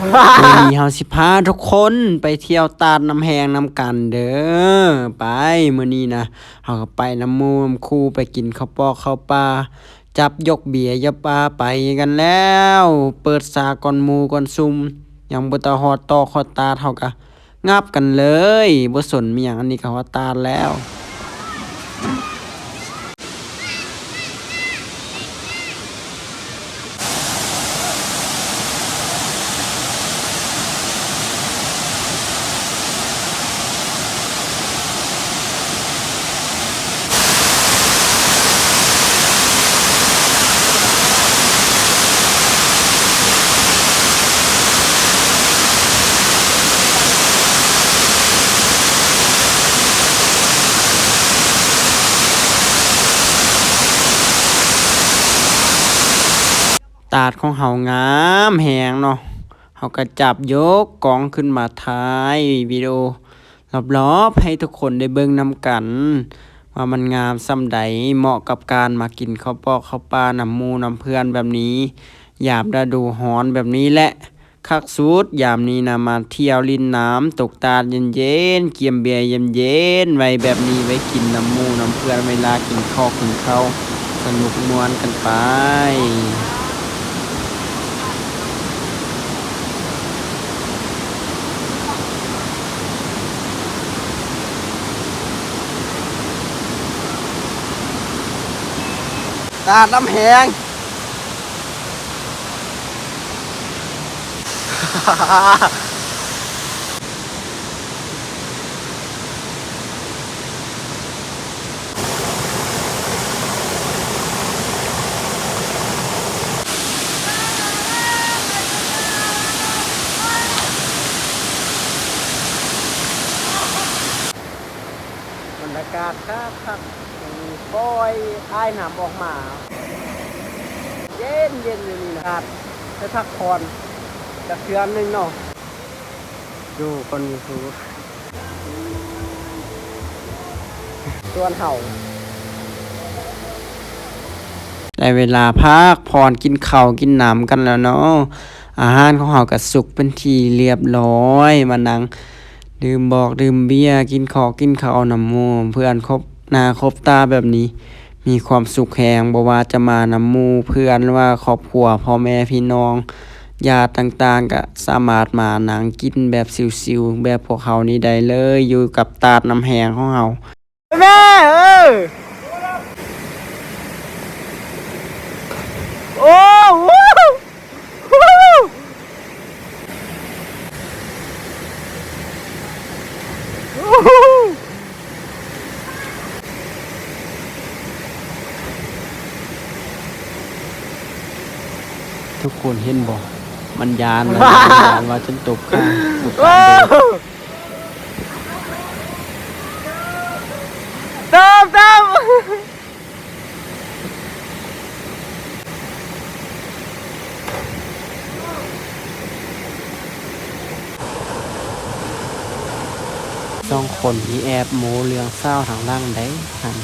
มื้อนี้เฮาสิพาทุกคนไปเที่ยวตาดน้ำแหงนำกันเด้อไปมื้อนี้นะเฮาก็ไปนำหมู่นำคู่ไปกินข้าวปอกข้าวปลาจับยกเบียร์ยาปลาไปกันแล้วเปิดสากก่อนหมู่ก่อนซุมยังบ่ตาฮอดตอกฮอดตาดเฮาก็งับกันเลยบ่สนมีหยังอันนี้ก็ฮอดตาดแล้ว ตาดของเฮางามแหงเนาะเฮาก็จับยกกล้องขึ้นมาถ่ายวิดีโอรอบๆให้ทุกคนได้เบิ่งนำกัน ว่ามันงามส่ำใดเหมาะกับการมากินข้าวปอกข้าวปลานำหมู่นำเพื่อนแบบนี้ยามฤดูร้อนแบบนี้แหละคักสุดยามนี้นะมาเที่ยวรินน้ำตกตาดเย็นๆเกียมเบียร์เย็นๆไว้แบบนี้ไว้กินนำหมู่นำเพื่อนเวลากินข้าวกินข้าวสนุกม่วนกันไป ตาดน้ำแหง บรรยากาศครับปล่อยอ้ายน้ำออกมา เย็นอยู่นี่นะครับไปพักผ่อนจากเทือนหนึงเนาะดูคนสูส่วนเห่าได้เวลาพักผ่อนกินข้าวกินน้ำกันแล้วเนาะอาหารของเฮาก็สุกเป็นที่เรียบร้อยมานั่งดื่มเบียร์กินข้าวน้ำหมู่เพื่อนครบหน้าครบตาแบบนี้ มีความสุขแฮงบ่ว่าจะมานำหมู่เพื่อนหรือว่าครอบครัวพ่อแม่พี่น้องญาติต่างๆก็สามารถมานั่งกินแบบชิลๆแบบพวกเขานี้ได้เลยอยู่กับตาดน้ำแหงของเฮาแม่โอ้โหทุกคนเห็นบ่มันยานเลยมันยานว่าฉันตกข้างตกข้างเดินตามสองคนที่แอบโมเรื่องเศร้าทางล่างได้ทัน